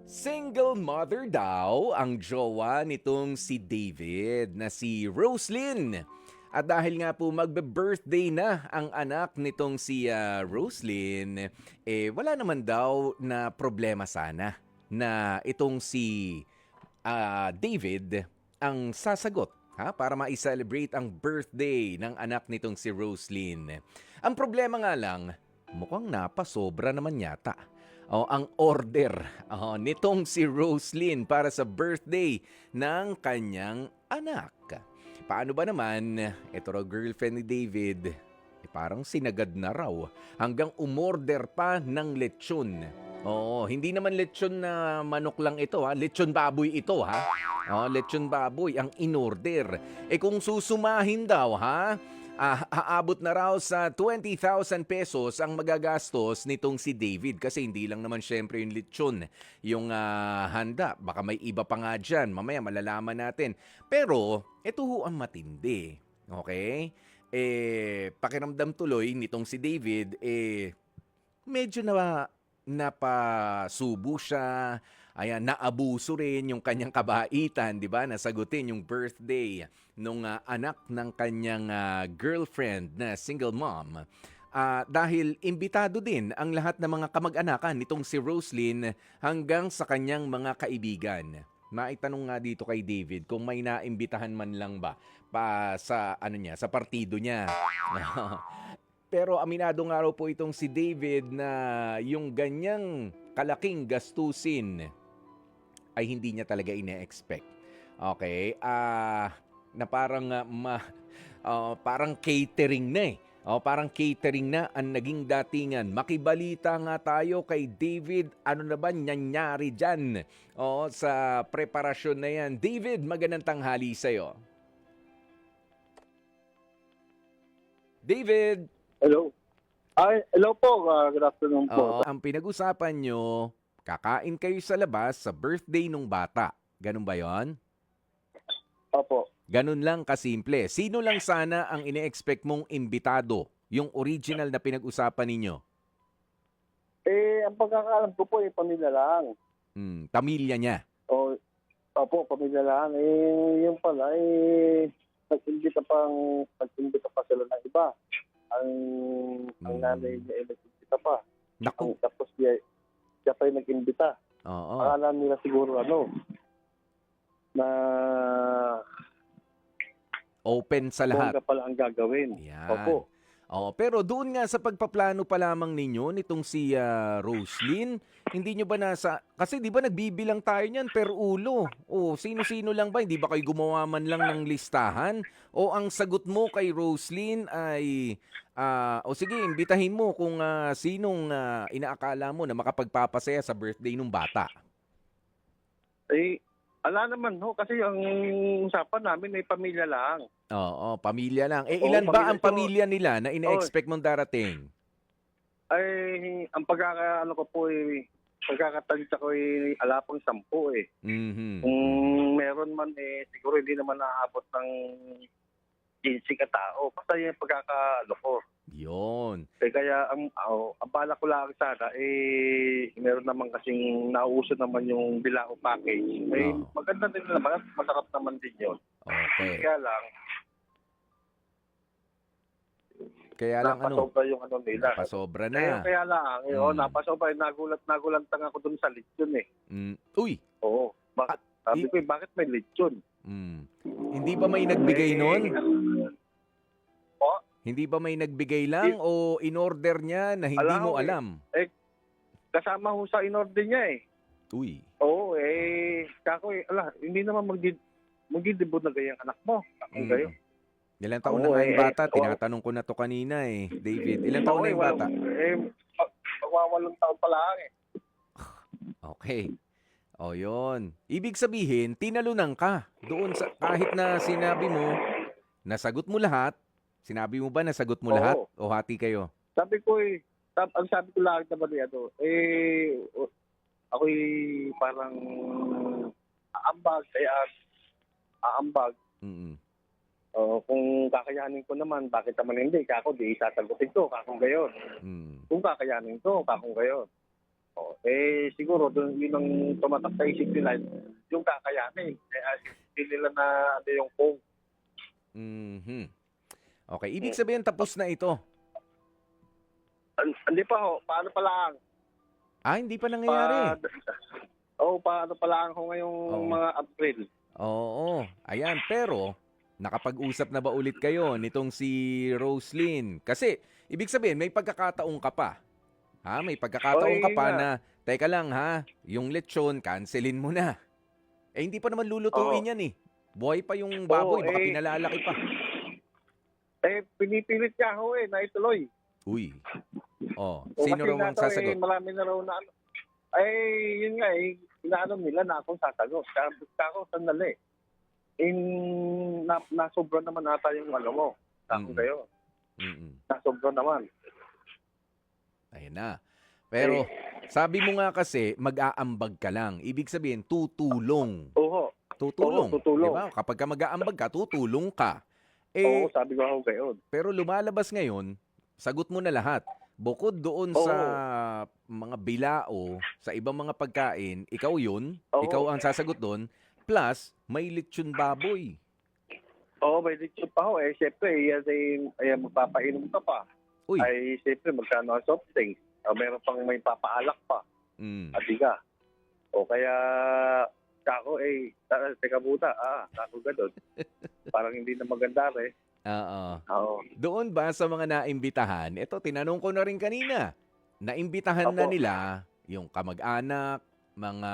Single mother daw ang jowa nitong si David na si Roslyn. At dahil nga po magbe-birthday na ang anak nitong si Roslyn, wala naman daw na problema sana na itong si David ang sasagot para ma-celebrate ang birthday ng anak nitong si Roslyn. Ang problema nga lang, mukhang napasobra naman yata. Ang order nitong si Roslyn para sa birthday ng kanyang anak. Paano ba naman, ito raw girlfriend ni David, parang sinagad na raw hanggang umorder pa ng lechon. Hindi naman lechon na manok lang ito lechon baboy ito lechon baboy ang inorder. Kung susumahin daw aabot na raw sa 20,000 pesos ang magagastos nitong si David kasi hindi lang naman syempre yung lechon yung handa. Baka may iba pa nga dyan. Mamaya malalaman natin. Pero ito ho ang matindi. Okay? Pakiramdam tuloy nitong si David, medyo napasubo siya, ayan, naabuso rin yung kanyang kabaitan, di ba? Nasagutin yung birthday nung anak ng kanyang girlfriend na single mom. Dahil imbitado din ang lahat ng mga kamag-anakan nitong si Roslyn hanggang sa kanyang mga kaibigan. Maitanong nga dito kay David kung may naimbitahan man lang ba pa sa sa partido niya. Pero aminado nga raw po itong si David na yung ganyang kalaking gastusin ay hindi niya talaga ine-expect. Okay? Na parang parang catering na parang catering na ang naging datingan. Makibalita nga tayo kay David, ano na ba nangyari dyan sa preparasyon na yan. David, magandang tanghali sa'yo. David! Hello. Hello po. Good afternoon po. Ang pinag-usapan nyo, kakain kayo sa labas sa birthday nung bata. Ganun ba yon? Opo. Ganun lang kasimple. Sino lang sana ang ine-expect mong imbitado? Yung original na pinag-usapan ninyo? Ang pagkakaalam ko po, pamilya lang. Pamilya niya. Opo, pamilya lang. Yung pala, nag-imbita pa sila ng iba. Ang nanay niya nag-imbita pa. Naku. Tapos siya pa yung nag-imbita. Oo. Akala nila siguro na Open sa lahat. bongga pala ang gagawin. Yan. Opo. Pero doon nga sa pagpaplano pa lamang ninyo nitong si Roslyn, hindi nyo ba kasi di ba nagbibilang tayo niyan per ulo? Sino-sino lang ba? Hindi ba kayo gumawa man lang ng listahan? O ang sagot mo kay Roslyn ay, sige, imbitahin mo kung sinong inaakala mo na makapagpapasaya sa birthday ng bata. Ala naman kasi ang usapan namin ay pamilya lang. Oo, pamilya lang. Ilan ba ang pamilya nila na ina-expect mong darating? Ang pagkakaano ko po pagkakatansya ko ala pang 10 Mhm. Kung meron man siguro hindi naman naaabot ng 15 katao. Basta yung pagkakaano ko. Yun. Kaya ang bala ko lang sana meron naman kasing nauuso naman yung bilao package. Maganda din naman, masarap naman din yun. Okay. Kaya lang napasobra yung nila. Napasobra na. Kaya lang, napasobra. Nagulat lang ako dun sa lechon Uy! Oo. Sabi ko, bakit may lechon? Hindi ba may nagbigay nun? Po? Hindi ba may nagbigay lang o in-order niya na hindi mo alam? Kasama ho sa in-order niya Uy. Oo, kako hindi naman magdidebut na gayang anak mo. Kung gayo. Ilang taon na nga yung bata? Tinatanong ko na to kanina David. Ilang taon na yung bata? Magwawalong taon pa lang Okay. Yun. Ibig sabihin, tinalunan ka. Doon sa, kahit na sinabi mo, nasagot mo lahat. Sinabi mo ba nasagot mo lahat? O hati kayo? Sabi ko ang sabi ko lang naman ako'y parang aambag. Kung kakayanin ko naman, bakit naman hindi? Kako, di sasagutin ko, kakong gayon. Kung kakayanin ko, kakong gayon. Oh, siguro doon yun ang tumatak sa isip nila, yung kakayanin. Hindi nila na ano yung phone. Mhm. Okay, ibig sabihin tapos na ito. Hindi pa ho, paano pa lang? Hindi pa nangyayari. Pa, paano pa lang ho ngayong Oo. mga April? Oo. Ayan, pero nakapag-usap na ba ulit kayo nitong si Roslyn? Kasi ibig sabihin may pagkakataon ka pa. May pagkakataon ka Yun pa nga. na teka lang yung lechon, cancelin mo na. Hindi pa naman Oo. lulutuin yan eh. Buhay pa yung Oo, baboy, baka pinalalaki pa. pinipilit ka ho na ituloy. Uy. Sino Kasi raw nga ang daw, sasagot? marami na raw na ano. Yun nga inaano nila na akong sasagot. Sabi ko, sandali. Nasobra naman ata yung ano mo. Sabi Mm-mm. kayo. Mm-mm. Nasobra naman. Ayun na. Pero sabi mo nga kasi mag-aambag ka lang. Ibig sabihin tutulong. Oo. Tutulong. Oo, tutulong. Diba? Kapag ka mag-aambag ka, tutulong ka. Oo, sabi ko ako kayo. Pero lumalabas ngayon, sagot mo na lahat. Bukod doon sa Oo. mga bilao, sa ibang mga pagkain, ikaw yun, Oo. ikaw ang sasagot doon, plus may lechon baboy. Oo, may lechon pa ho. Siyempre, magpapainom ka pa. Uy. Siyempre, magkano ang soft drinks. Meron pang may papaalak pa. Adiga. O kaya, kako teka muna. Kako ganun. Parang hindi na maganda rin. Oo. Doon ba sa mga naimbitahan, ito tinanong ko na rin kanina, naimbitahan na Opo. nila yung kamag-anak, mga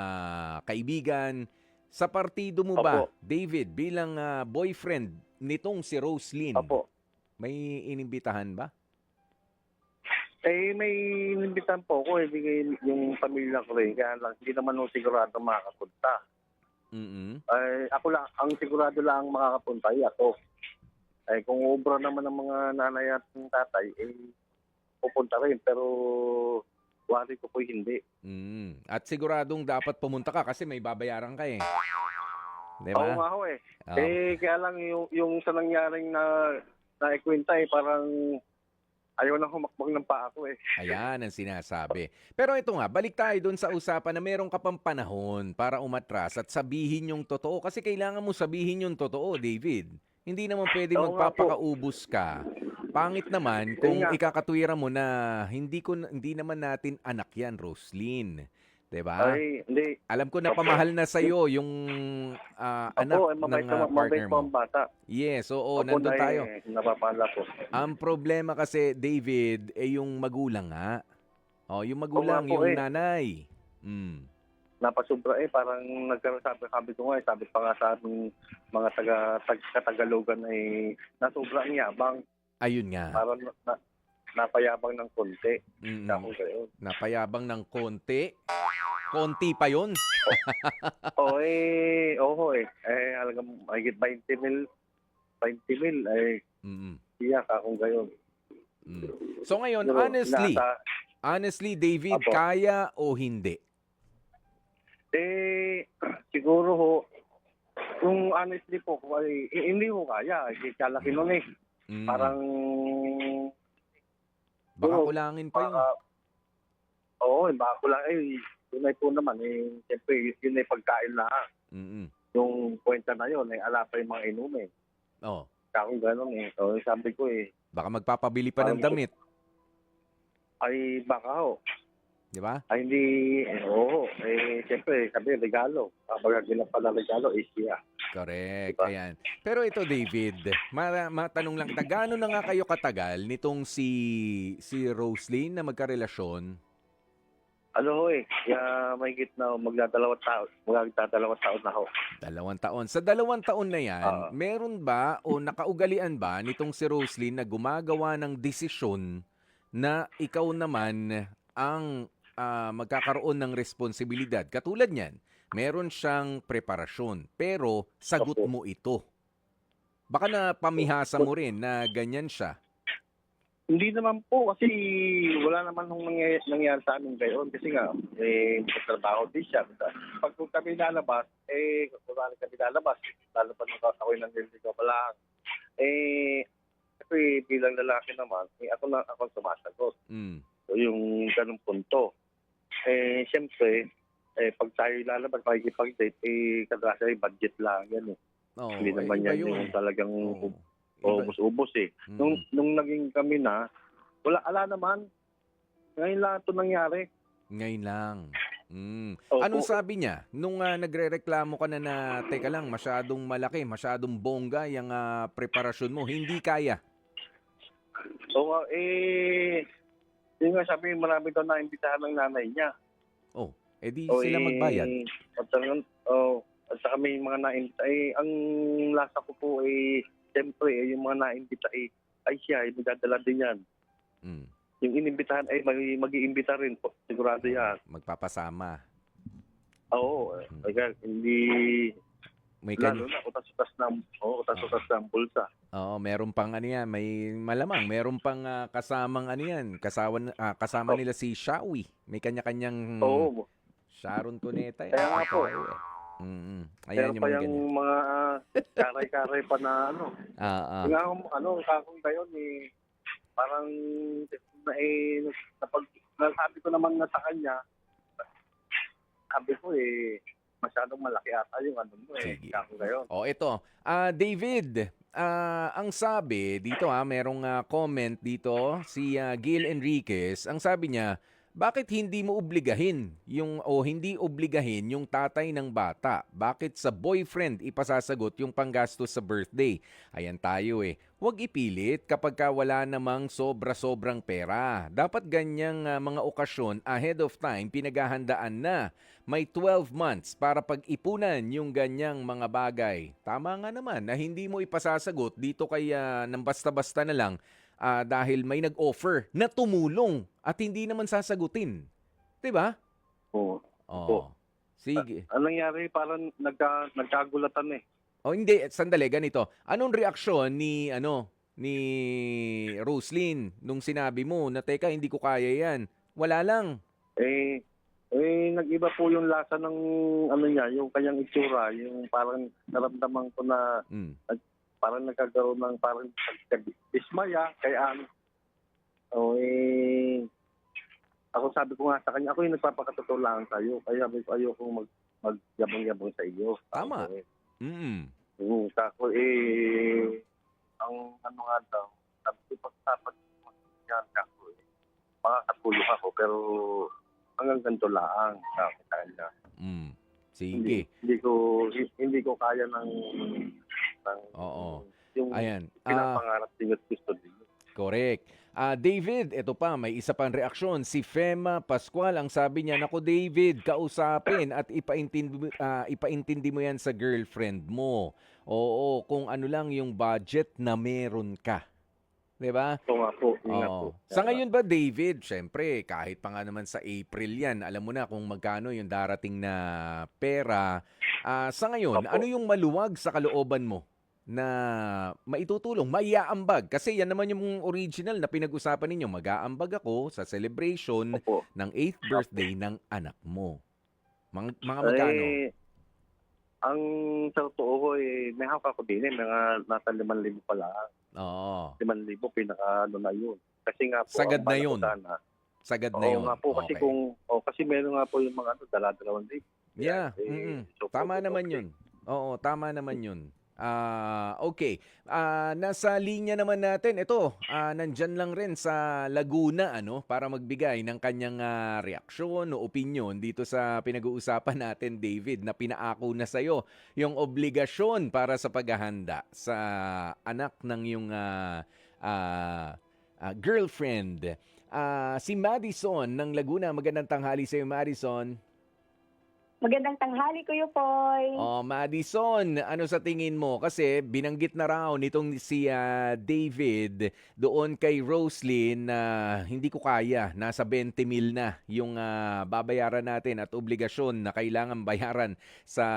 kaibigan, sa partido mo ba, Opo. David, bilang boyfriend nitong si Roslyn, Opo. may inimbitahan ba? May inimbitan po ko. Yung pamilya ko rin. Kaya lang, hindi naman nung sigurado makakapunta. Ako lang, ang sigurado lang makakapunta ay ako. Kung obra naman ng mga nanay at tatay, pupunta rin. Pero wari ko po hindi. At siguradong dapat pumunta ka kasi may babayaran ka eh. Di Oo ba? nga ho . Kaya lang yung sa nangyaring na ikwenta parang ayaw na humakbang ng paa ko . Ayan ang sinasabi. Pero ito nga, balik tayo dun sa usapan na meron ka pang panahon para umatras at sabihin yung totoo. Kasi kailangan mo sabihin yung totoo, David. Hindi naman pwede Oo nga po. magpapakaubos ka. Pangit naman kung ikakatwira mo na hindi naman natin anak yan, Roslyn. 'Di ba? Hindi. Alam ko na pamahal na sa'yo yung anak ng partner mabait po ang mo. bata. Yes, oo, nandun tayo. Napapala po. Ang problema kasi, David, yung magulang nga. Yung magulang, po, yung nanay. Napasubra parang nagkaroon sabi ko nga sabi pa nga sa aming mga Katagalogan nasobra ang yabang. Ayun nga. Parang napayabang ng konti. Napayabang ng konti. Konti pa yun. Halagang mahigit 20 mil. Iyak akong gayon. So ngayon, honestly, David, Apo. kaya o hindi? Siguro ho, kung honestly po, hindi ho kaya. Kalaki nun . Parang, Baka kulangin pa yun. baka kulang. Tunay po naman, siyempre, yun ay pagkain na. Yung kwenta na yun, ala pa yung mga inumin. Kakong gano'n . Sabi ko Baka magpapabili pa ng damit. Baka ho. Di ba? Hindi, siyempre, sabi, regalo. Kapag pala regalo, siya. Correct. Diba? Ayan. Pero ito, David, matanong lang kita, gaano na nga kayo katagal nitong si Roslyn na magkarelasyon? Mahigit na magdadalawang taon na ho. 2 taon. Sa 2 taon na yan, meron ba o nakaugalian ba nitong si Roslyn na gumagawa ng desisyon na ikaw naman ang magkakaroon ng responsibilidad? Katulad niyan, meron siyang preparasyon, pero sagot mo ito. Baka na pamihasa mo rin na ganyan siya. Hindi naman po kasi wala naman nung nangyari sa amin gayon kasi nga magtrabaho din siya. Pag kami lalabas, lalabas ako ng nililigaw pa lang. Kasi bilang lalaki naman, ako sumasagot. So yung ganung punto. Siyempre, pag tayo lalabas, makikipag-date, kadalasan ay budget lang yan eh. Oo, Hindi naman iba yan yun. yung talagang Oo. Iba. ubos-ubos eh. Mm. Nung naging kami na, ala naman. Ngayon lang ito nangyari. Ngayon lang. Opo. Anong sabi niya? Nung nagrereklamo ka na, teka lang, masyadong malaki, masyadong bongga yung preparasyon mo, hindi kaya. So, yun nga sabi, marami daw na-imbitahan ng nanay niya. Oh, edi sila magbayad. At saka may mga na-imbita. Ang lasa ko po, siyempre, yung mga na-imbita, ay siya, magdadala din yan. Mm. Yung inimbitahan ay mag-iimbita rin po. Sigurado yan. Magpapasama. Oo. Kaya hindi... May Lalo na utas-utas na ang bulsa. Oo, meron pang ano yan, may malamang, meron pang kasamang ano yan, kasama nila si Shawi. May kanya-kanyang Oo. Sharon Cuneta yan. Kaya nga po. Ayan Meron pa yung ganyan. mga karay-karay pa na ano. Nga kakong gayon parang nasabi ko naman na sa kanya, sabi ko masyadong malaki ata yung ano mo Sige. kakong gayon. Ito. David, ang sabi dito merong comment dito si Gil Enriquez. Ang sabi niya, bakit hindi mo obligahin hindi obligahin yung tatay ng bata? Bakit sa boyfriend ipasasagot yung panggastos sa birthday? Ayan tayo Huwag ipilit kapag wala namang sobra-sobrang pera. Dapat ganyang mga okasyon ahead of time pinaghahandaan na. May 12 months para pag-ipunan yung ganyang mga bagay. Tama nga naman na hindi mo ipasasagot dito kay nang basta-basta na lang dahil may nag-offer na tumulong at hindi naman sasagutin. 'Di ba? Oo. Sige. Anong nangyari? Parang nagkagulatan Hindi, sandali ganito. Anong reaksyon ni Roslyn nung sinabi mo na teka hindi ko kaya 'yan? Wala lang. Nag-iba po yung lasa ng niya, yung kanyang itsura, yung parang naramdaman ko na parang nagkakaroon ng parang dismaya, kaya ako sabi ko nga sa kanya, ako yung nagpapakatotoo lang sa'yo, kaya ayoko magyabang-yabang sa iyo. Tama. Kako ang ano nga daw, sabi ko pagtapat yan kako makakatulong ako, pero hanggang ganito lang sa kanya. Sige. Hindi ko kaya ng Oo. yung Ayan. pinapangarap din at gusto din. Correct. David, ito pa, may isa pang reaksyon. Si Fema Pascual, ang sabi niya, naku David, kausapin at ipaintindi mo yan sa girlfriend mo. Oo, kung ano lang yung budget na meron ka. Diba? Ito nga po. Po. Sa ngayon ba, David, syempre, kahit pa nga naman sa April yan, alam mo na kung magkano yung darating na pera. Sa ngayon, ano yung maluwag sa kalooban mo na maitutulong, maiaambag? Kasi yan naman yung original na pinag-usapan ninyo. Mag-aambag ako sa celebration ng 8th birthday ng anak mo. Mga magkano? Ang sa totoo ko, may hawak ako din mga nasa 5,000 pa lang. Oo. 5,000 pinaka na yun. Kasi nga po, sagad na yun. Sagad na yun. Oo nga po, kasi kasi meron nga po yung mga dala-dalawang day. Yeah. Tama naman yun. Oo, tama naman yun. Okay. Nasa linya naman natin, ito, nandyan lang rin sa Laguna, para magbigay ng kanyang reaksyon o opinion dito sa pinag-uusapan natin, David, na pinaako na sa'yo yung obligasyon para sa paghahanda sa anak ng yung girlfriend. Si Madison ng Laguna, magandang tanghali sa'yo, Madison. Magandang tanghali, Kuya Poy. Madison, ano sa tingin mo? Kasi binanggit na raw nitong si David doon kay Roslyn na hindi ko kaya, nasa 20,000 na yung babayaran natin at obligasyon na kailangan bayaran sa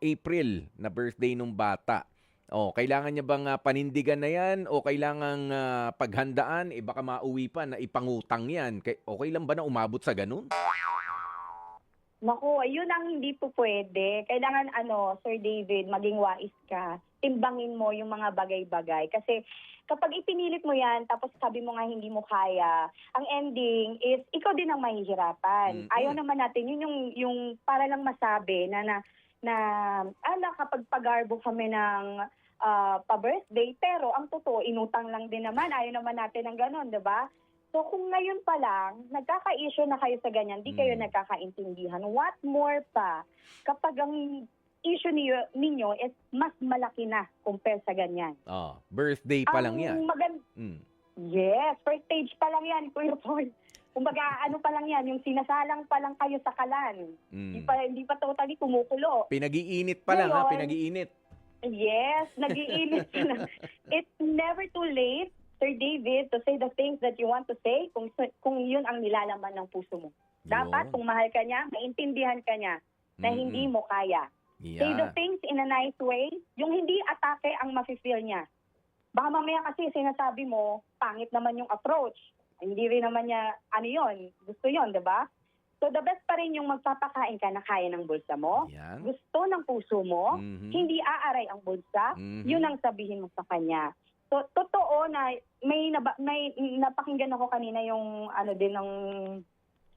April na birthday ng bata. Kailangan niya bang panindigan na yan o kailangan paghandaan? Baka mauwi pa na ipangutang yan. Okay lang ba na umabot sa ganun? Naku, ayun ang hindi po pwede. Kailangan, Sir David, maging wais ka. timbangin mo yung mga bagay-bagay. Kasi kapag ipinilit mo yan, tapos sabi mo nga hindi mo kaya, ang ending is ikaw din ang mahihirapan. Ayaw naman natin, yun yung para lang masabi kapag pagarbo kami ng pa-birthday, pero ang totoo, inutang lang din naman. Ayaw naman natin ng ganon, di ba? So kung ngayon pa lang, nagkaka-issue na kayo sa ganyan, di kayo nagkakaintindihan. What more pa, kapag ang issue ninyo is mas malaki na compare sa ganyan. Birthday pa lang yan. Yes, first stage pa lang yan, Kuya Paul. Kumbaga, ano pa lang yan, yung sinasalang pa lang kayo sa kalan. Hindi pa totally kumukulo. Pinag-iinit pa lang, Ngayon, pinag-iinit. Yes, nag-iinit na. It's never too late, Sir David, to say the things that you want to say kung yun ang nilalaman ng puso mo. Dapat, kung mahal ka niya, maintindihan ka niya na hindi mo kaya. Yeah. Say the things in a nice way, yung hindi atake ang mafe-feel niya. Baka mamaya kasi sinasabi mo, pangit naman yung approach. Hindi rin naman niya, gusto yon, di ba? So the best pa rin yung magpapakain ka na kaya ng bulsa mo. Yan. Gusto ng puso mo, hindi aaray ang bulsa, yun ang sabihin mo sa kanya. So totoo na may napakinggan ako kanina yung ng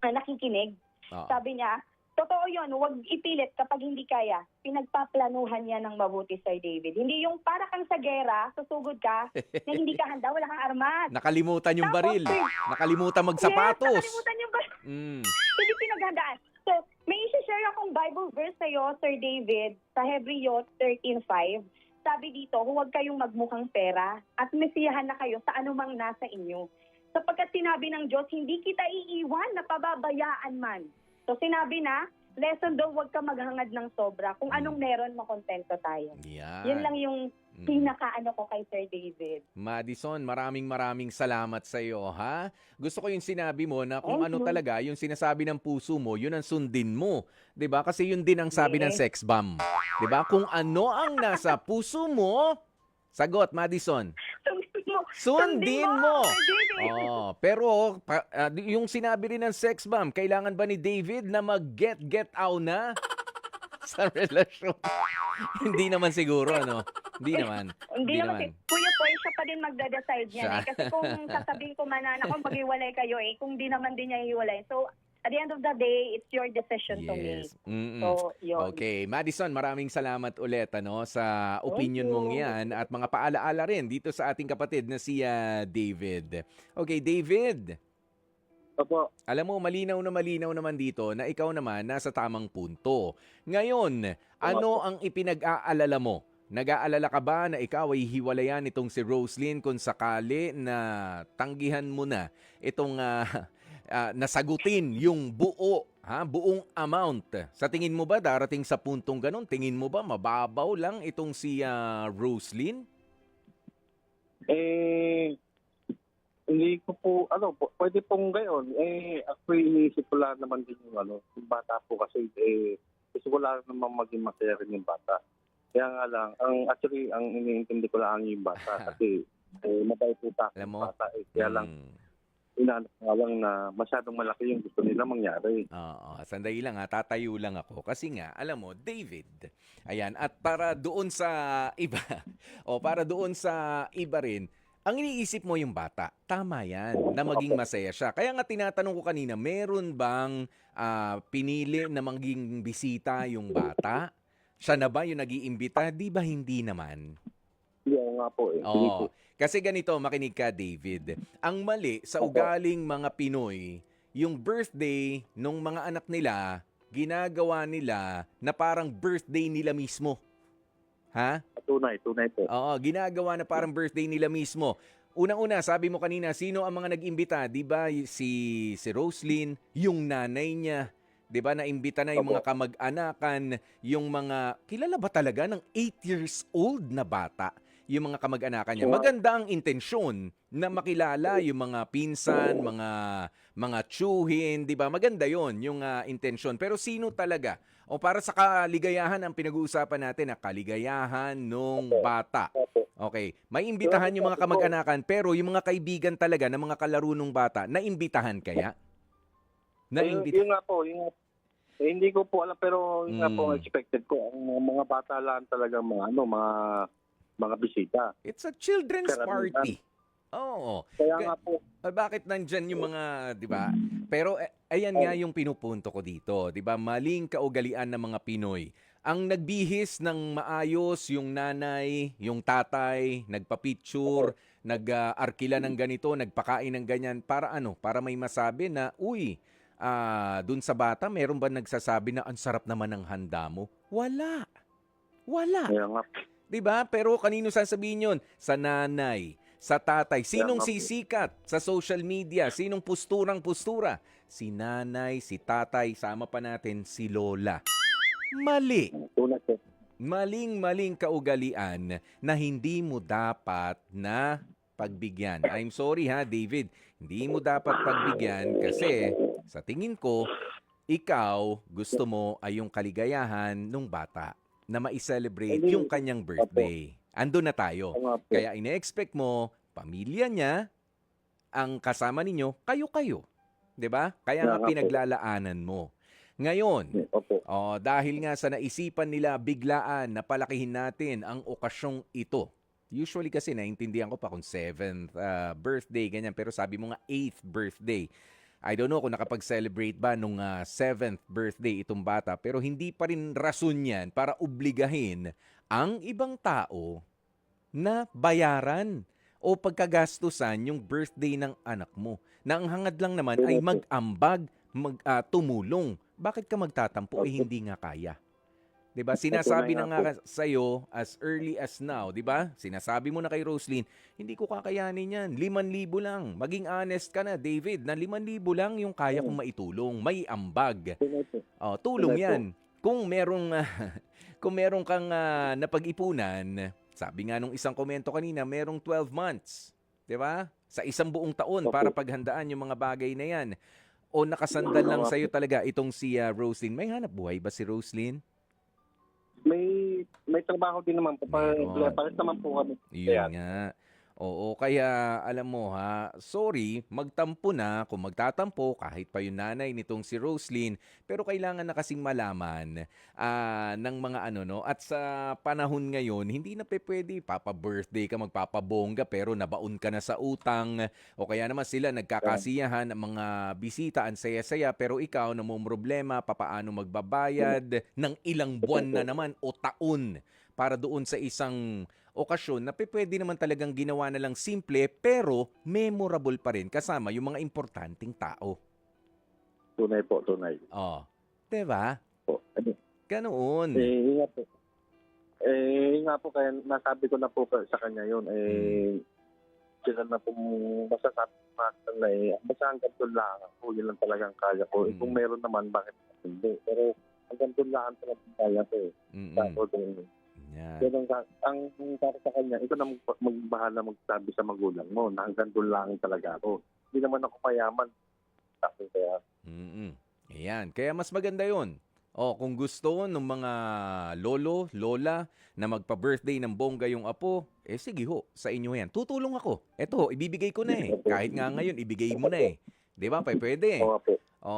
nakikinig. Sabi niya, totoo yun, huwag ipilit kapag hindi kaya. Pinagpaplanuhan niya ng mabuti, Sir David. Hindi yung para kang sa gera, susugod ka, na hindi ka handa, wala kang armas. Nakalimutan yung Tapos, baril. Nakalimutan magsapatos. Yes, nakalimutan yung baril. Hindi pinaghandaan. So, may isi-share akong Bible verse sa'yo, Sir David, sa Hebreo 13:5. Sabi dito, huwag kayong magmukhang pera at mesiyahan na kayo sa anumang nasa inyo. Sapagkat sinabi ng Diyos, hindi kita iiwan na pababayaan man. So sinabi na, lesson daw, huwag ka maghangad ng sobra. Kung anong meron, makontento tayo. Yan. Yun lang yung pinakaano ko kay Sir David. Madison, maraming salamat sa iyo, ha? Gusto ko yung sinabi mo na kung ano talaga, yung sinasabi ng puso mo, yun ang sundin mo. 'Di ba? Kasi yun din ang sabi ng sex bomb. 'Di ba? Kung ano ang nasa puso mo, sagot, Madison. Sundin mo. Pero yung sinabi rin ng sex bomb, kailangan ba ni David na mag-get out na sa relasyon? Hindi naman siguro, no? Hindi naman. Kuya Poy, siya pa din magda-decide niyan. Kasi kung sasabihin ko man na, maghiwalay kayo kung di naman din niya hiwalay. So, at the end of the day, it's your decision to make. So, yun. Okay, Madison, maraming salamat ulit sa opinion mong yan at mga paalaala rin dito sa ating kapatid na si David. Okay, David. Opo. Alam mo, malinaw naman dito na ikaw naman nasa tamang punto. Ngayon, ano ang ipinag-aalala mo? Nag-aalala ka ba na ikaw ay hiwalayan itong si Roslyn kung sakali na tanggihan mo na itong nasagutin yung buong amount? Sa tingin mo ba darating sa puntong ganun? Tingin mo ba mababaw lang itong si Roslyn? Hindi ko po, pwede pong gayon. Actually, iniisip ko lang naman din yung bata po kasi gusto ko lang naman maging masaya rin yung bata. Kaya nga lang, ang iniintindi ko lang yung bata kasi mabait po sa akin yung bata. Kaya lang, inaanap nga lang na masyadong malaki yung gusto nila mangyari. Sandali lang tatayo lang ako. Kasi nga, alam mo, David, ayan, at para doon sa iba, rin, ang iniisip mo yung bata, tama yan, na maging masaya siya. Kaya nga tinatanong ko kanina, meron bang pinili na maging bisita yung bata? Siya na ba yung nag-iimbita? Di ba hindi naman? Hindi nga po Kasi ganito, makinig ka, David. Ang mali sa ugaling mga Pinoy, yung birthday ng mga anak nila, ginagawa nila na parang birthday nila mismo. Ha? Tunay po. Oo, ginagawa na parang birthday nila mismo. Unang-una, sabi mo kanina, sino ang mga nag-imbita? Di ba si Roslyn, yung nanay niya, di ba, naimbita na yung mga kamag-anakan, yung mga, kilala ba talaga ng 8 years old na bata, yung mga kamag-anakan niya. Maganda ang intensyon na makilala yung mga pinsan, mga tsuhin, di ba? Maganda yon yung intensyon. Pero sino talaga? O para sa kaligayahan ang pinag-uusapan natin, na kaligayahan nung bata. Okay, may imbitahan yung mga kamag-anakan, pero yung mga kaibigan talaga ng mga kalaro nung bata, naimbitahan kaya? Yun nga po, hindi ko po alam, pero yun nga po expected ko. Ang mga bata lang talaga mga mga bisita. It's a children's Karamihan. party. Oo. Kaya nga po, Bakit nandyan yung mga, di ba? Pero ayan nga yung pinupunto ko dito, di ba? Maling kaugalian ng mga Pinoy. Ang nagbihis ng maayos yung nanay, yung tatay, nagpa-picture, nag-arkila ng ganito, nagpakain ng ganyan. Para ano? Para may masabi na, uy, dun sa bata, meron ba nagsasabi na ang sarap naman ng handa mo? Wala. Wala. kaya nga, 'Di ba? Pero kanino sasabihin 'yon? Sa nanay, sa tatay. Sinong Tama po. sisikat sa social media? Sinong pusturang-pustura? Si nanay, si tatay, sama pa natin si lola. Mali. tunay po. Maling-maling kaugalian na hindi mo dapat na pagbigyan. I'm sorry ha, David. Hindi mo dapat pagbigyan kasi sa tingin ko, ikaw gusto mo ay yung kaligayahan ng bata na ma-celebrate Hindi. yung kanyang birthday. Ando na tayo. Oo nga po. Kaya ine-expect mo, pamilya niya, ang kasama ninyo, kayo-kayo. 'Di ba? Kaya nga Nga po. pinaglalaanan mo. Ngayon, Opo. dahil nga sa naisipan nila biglaan na palakihin natin ang okasyong ito. Usually kasi naintindihan ko pa kung 7th birthday, ganyan. Pero sabi mo nga 8th birthday. I don't know kung nakapag-celebrate ba nung 7th birthday itong bata. Pero hindi pa rin rason yan para obligahin ang ibang tao na bayaran o pagkagastusan yung birthday ng anak mo. Na ang hangad lang naman ay mag-ambag, tumulong. Bakit ka magtatampo? Hindi nga kaya. 'Di ba? Sinasabi na nga sa iyo as early as now, 'di ba? Sinasabi mo na kay Roslyn, hindi ko kakayanin 'yan. 5,000 lang. Maging honest ka na, David, na 5,000 lang yung kaya kong maitulong. May ambag. Tunay po. Tulong Tunay po. 'yan. Kung merong kang napag-ipunan, sabi nga nung isang komento kanina, merong 12 months, 'di ba? Sa isang buong taon para paghandaan yung mga bagay na 'yan. O nakasandal lang sa iyo talaga itong si Roslyn. May hanap buhay ba si Roslyn? May trabaho din naman po. Meron. Pares naman po kami. Yun nga. Oo, kaya alam mo ha, sorry, magtampo na kung magtatampo kahit pa yung nanay nitong si Roslyn, pero kailangan na kasing malaman ng mga ano no, at sa panahon ngayon, hindi na pwede papa-birthday ka, magpapabongga pero nabaon ka na sa utang o kaya naman sila nagkakasiyahan ang mga bisita, ang saya-saya pero ikaw namomroblema papaano magbabayad ng ilang buwan na naman o taon para doon sa isang okasyon na pwede naman talagang ginawa na lang simple pero memorable pa rin kasama yung mga importanteng tao. Tunay po, tunay. Oh, 'di ba? Po. Ganoon. Yun nga po. Yun nga po, kaya nasabi ko na po sa kanya yun. Sila na po masasabi na basta hanggang doon lang ako. Yun lang talagang kaya ko. Kung meron naman, bakit hindi? Pero hanggang doon lang talagang kaya ko. Tapos, Yan. pero ang para sa kanya, ito na magbahala magsabi sa magulang mo na hanggang doon lang talaga ako. Hindi naman ako mayaman. Kaya, Ayan. Kaya mas maganda yun. Kung gusto ng mga lolo, lola na magpa-birthday ng bongga yung apo, sige ho, sa inyo yan. Tutulong ako. Eto, ibibigay ko na eh. Kahit nga ngayon, ibigay mo na eh. Di ba? Pwede. po.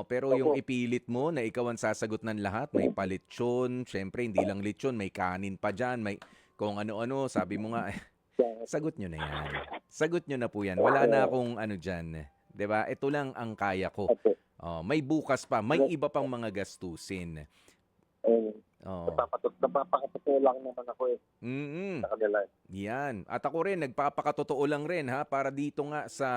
Pero yung ipilit mo na ikaw ang sasagot ng lahat, may palitsyon, syempre hindi lang litsyon, may kanin pa dyan, may kung ano-ano, sabi mo nga, sagot nyo na yan. Sagot nyo na po yan. Wala na akong ano dyan. 'Di ba? Ito lang ang kaya ko. May bukas pa, may iba pang mga gastusin. Napapakatotoo lang naman ako sa kanila. Yan. At ako rin, nagpapakatotoo lang rin ha, para dito nga sa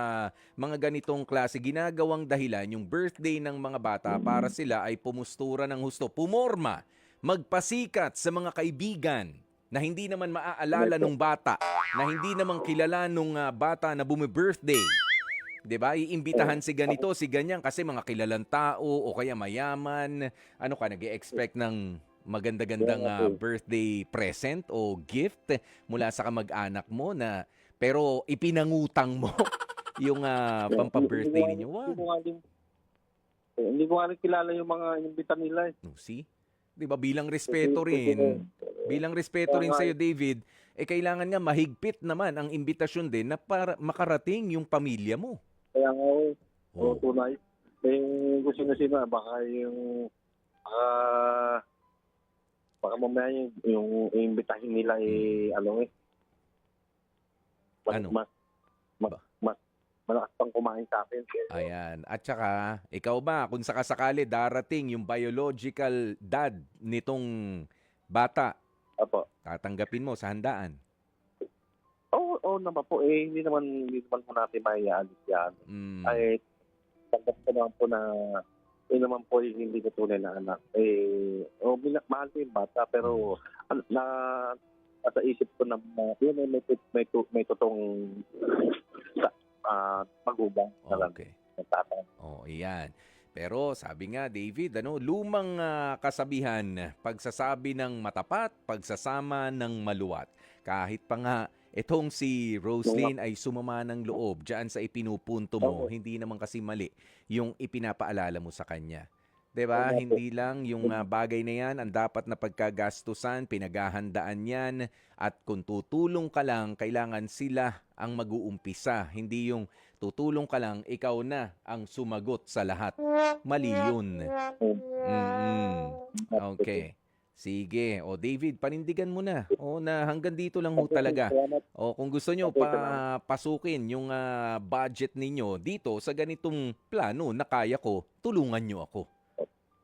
mga ganitong klase, ginagawang dahilan yung birthday ng mga bata para sila ay pumustura ng husto, pumorma, magpasikat sa mga kaibigan na hindi naman maaalala nung bata, na hindi naman kilala nung bata na bumi-birthday. 'Di ba? Iimbitahan si ganito, si ganyan kasi mga kilalang tao o kaya mayaman. Ano ka nag-expect ng maganda-gandang birthday present o gift mula sa kamag-anak mo na pero ipinangutang mo yung pampa-birthday ninyo. Hindi ko nga rin kilala yung mga inimbitan nila. See? 'Di ba bilang respeto rin sa iyo, David, kailangan nga mahigpit naman ang imbitasyon din na para makarating yung pamilya mo. Kaya nga tunay. Kung sino-sino, baka baka mamaya yung imbitahin nila Ano? Mas malakas pang kumain sa akin. Ayan. At saka, ikaw ba, kung sakasakali darating yung biological dad nitong bata, Opo. tatanggapin mo sa handaan? Oo naman po. Hindi naman po natin maiaalis yan. Mm. Ay, tanggap ko naman po na naman po yung hindi ko tunay na anak. Mahal ko yung bata, pero nasa isip ko na yun ay may totoong magugang na lang. Okay. Tatay. Oh, iyan. Pero sabi nga, David, lumang kasabihan, pagsasabi ng matapat, pagsasama ng maluwat. Kahit pa nga itong si Roslyn ay sumama ng loob diyan sa ipinupunto mo, hindi naman kasi mali yung ipinapaalala mo sa kanya. 'Di ba? Hindi lang yung bagay na 'yan ang dapat na pagkagastusan, pinaghahandaan 'yan, at kung tutulong ka lang, kailangan sila ang mag-uumpisa, hindi yung tutulong ka lang, ikaw na ang sumagot sa lahat. Mali 'yun. Okay. Sige. O David, panindigan mo na. O na hanggang dito lang ho talaga. O kung gusto nyo pasukin yung budget ninyo dito sa ganitong plano na kaya ko, tulungan nyo ako.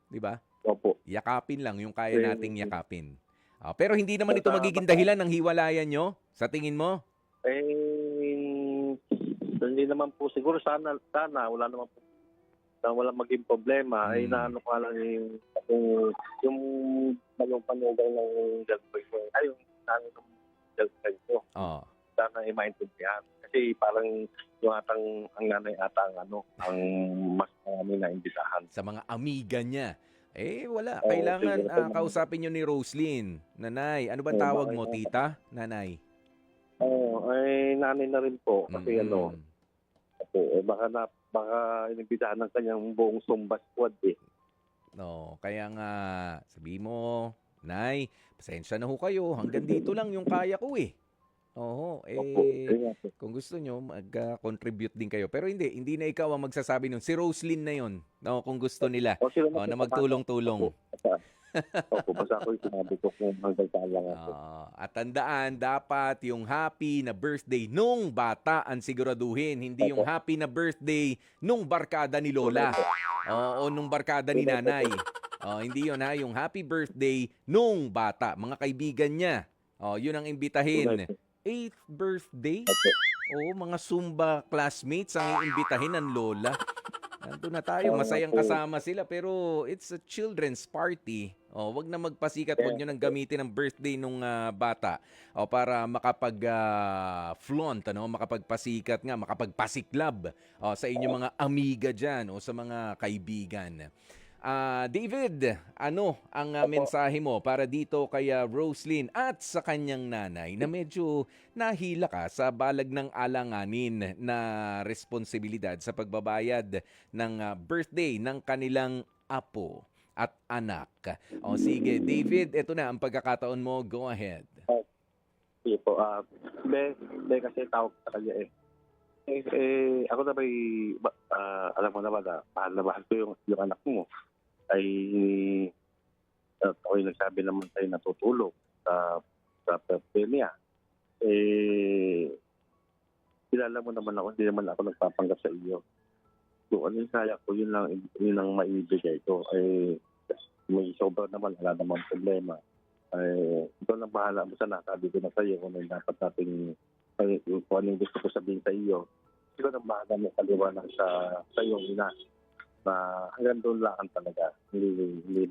'Di ba? Opo. Yakapin lang yung kaya nating yakapin. Pero hindi naman ito magiging dahilan ng hiwalayan nyo, sa tingin mo? Hindi naman po siguro sana wala naman po na walang maging problema ay naano ko lang yung bagong panugang ng girlfriend ko. Ay, yung naano ng girlfriend ko. Sana ay maintindihan. Kasi parang yung atang ang nanay ata ang mas marami na imbitahan. Sa mga amiga niya. Wala. Kailangan kausapin nyo ni Roslyn. Nanay, ano ba tawag mo, tita? Nanay? Ay nanay na rin po. Kasi baka inimbitahan ng kanyang buong Zumba squad eh. No, kaya nga sabi mo, Nay, pasensya na ho kayo. Hanggang dito lang yung kaya ko eh. Kung gusto nyo, mag-contribute din kayo. Pero hindi na ikaw ang magsasabi nun. Si Roslyn na yun. No, kung gusto nila. Na magtulong-tulong. Opo, basta ako yung sinabi ko kung hanggang saan lang ako. At tandaan, dapat yung happy na birthday nung bata ang siguraduhin. Hindi yung happy na birthday nung barkada ni Lola. O nung barkada ni Nanay. Hindi yun ha. Yung happy birthday nung bata. Mga kaibigan niya. Yun ang imbitahin. 8th birthday? Mga Zumba classmates ang iimbitahin ng Lola. Nandun na tayo, masayang kasama sila, pero it's a children's party. Wag na magpasikat, wag nyo nang gamitin ang birthday nung bata para makapag-flaunt, makapagpasikat nga, makapagpasiklab sa inyong mga amiga dyan o sa mga kaibigan. David, ano ang mensahe mo para dito kay Roslyn at sa kanyang nanay na medyo nahila ka sa balag ng alanganin na responsibilidad sa pagbabayad ng birthday ng kanilang apo at anak? Sige, David, ito na ang pagkakataon mo. Go ahead. Sige po. Kasi tawag sa kanya ako na alam mo naman na mahal ko yung anak mo. Ako yung nagsabi naman sa'yo na tutulog sa birthday niya. Kilala mo naman ako, hindi naman ako nagpapanggap sa iyo. So, ano yung kaya ko, yun ang maibigay ko. May sobra naman, wala naman problema. Ito lang bahala mo sana, sabi ko na sa iyo, kung may dapat natin, kung ano yung gusto ko sabihin sa iyo. Ito lang bahala mo kaliwanag sa iyo, ina. Na hanggang doon lang talaga, hindi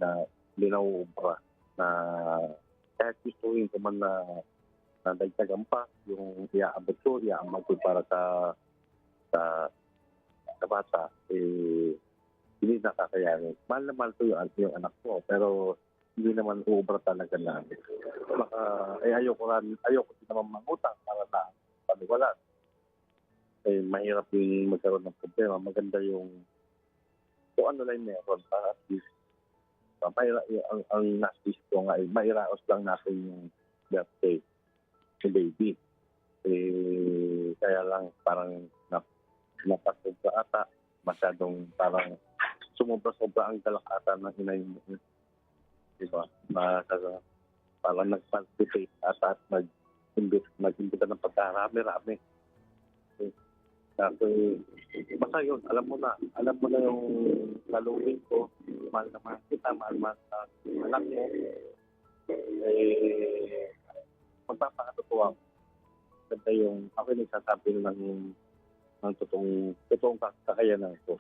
na uubra na kahit gustuin ko man na dagdagan pa yung iaabot ko para sa bata, hindi nakakayanin. Mahal na mahal ko yung anak ko, pero hindi naman uubra talaga na ayoko din naman mangutang para na paniwalan. Mahirap yung magkaroon ng problema. Maganda yung kung ano lang meron para at least ang nastis ko nga mairaos lang natin yung birthday ni baby. Kaya lang parang napasobra ata, masyadong parang sumobra-sobra ang kalakatan ng inay mo. Diba? Parang nag-participate at mag-imbita ng pagkarami-rami. Kasi, basta yun, alam mo na yung laluin ko, mahal na mahal kita, mahal na anak mo, magpapakatutuwa. Ganda yung, ako yung nagsasabi ng totoong kakayanan ko.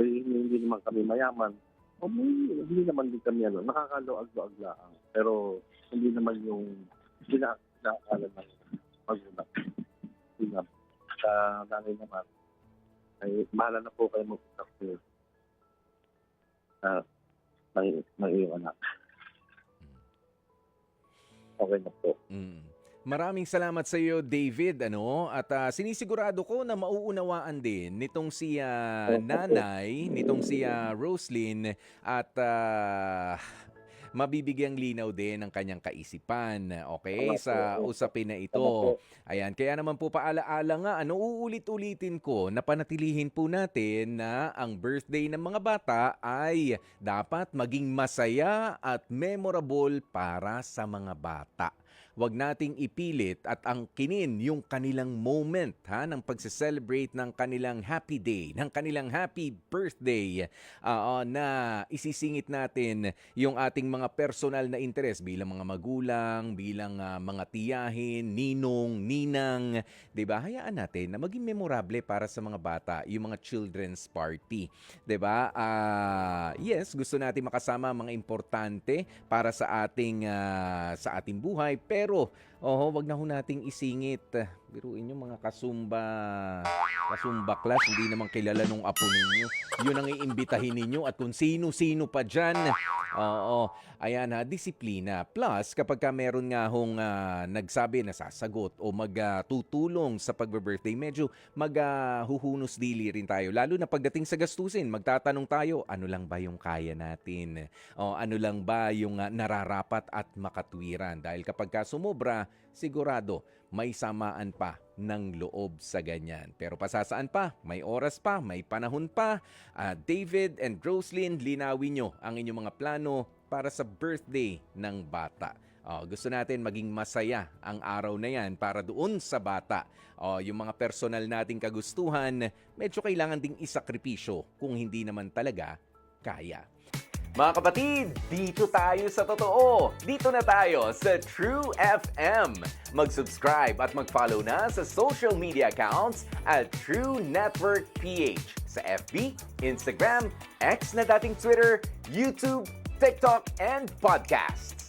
Hindi naman kami mayaman. Hindi naman din kami nakakaluag-luag lang. Pero hindi naman yung kinakaalan ng magulang. Hindi naman. Sa nanay naman, ay bahala na po kayo mag-usap ng iyong anak. Okay na po. Maraming salamat sa iyo, David, At sinisigurado ko na mauunawaan din nitong si nanay, nitong si Roslyn at mabibigyang linaw din ang kanyang kaisipan, okay, sa usapin na ito. Ayan, kaya naman po paalaala nga, uulit-ulitin ko na panatilihin po natin na ang birthday ng mga bata ay dapat maging masaya at memorable para sa mga bata. Huwag nating ipilit at angkinin yung kanilang moment ng pagse-celebrate ng kanilang happy day, ng kanilang happy birthday na isisingit natin yung ating mga personal na interes bilang mga magulang, bilang mga tiyahin, ninong, ninang, 'di ba? Hayaan natin na maging memorable para sa mga bata yung mga children's party, 'di ba? Yes, gusto natin makasama ang mga importante para sa ating buhay, pero wag na ho nating isingit. Biruin nyo mga kasumba class, hindi naman kilala nung apo ninyo. Yun ang iimbitahin ninyo at kung sino-sino pa dyan. Ayan disiplina. Plus, kapag ka meron nga hong nagsabi na sasagot o magtutulong sa pagbe-birthday, medyo maghuhunos dili rin tayo. Lalo na pagdating sa gastusin, magtatanong tayo, ano lang ba yung kaya natin? Ano lang ba yung nararapat at makatwiran? Dahil kapag ka sumobra, sigurado may samaan pa ng loob sa ganyan. Pero pasasaan pa, may oras pa, may panahon pa. David and Roslyn, linawin nyo ang inyong mga plano para sa birthday ng bata. Gusto natin maging masaya ang araw na yan para doon sa bata. Yung mga personal nating kagustuhan, medyo kailangan ding isakripisyo kung hindi naman talaga kaya. Mga kapatid, dito tayo sa totoo. Dito na tayo sa True FM. Mag-subscribe at mag-follow na sa social media accounts at True Network PH sa FB, Instagram, X na dating Twitter, YouTube, TikTok, and podcasts.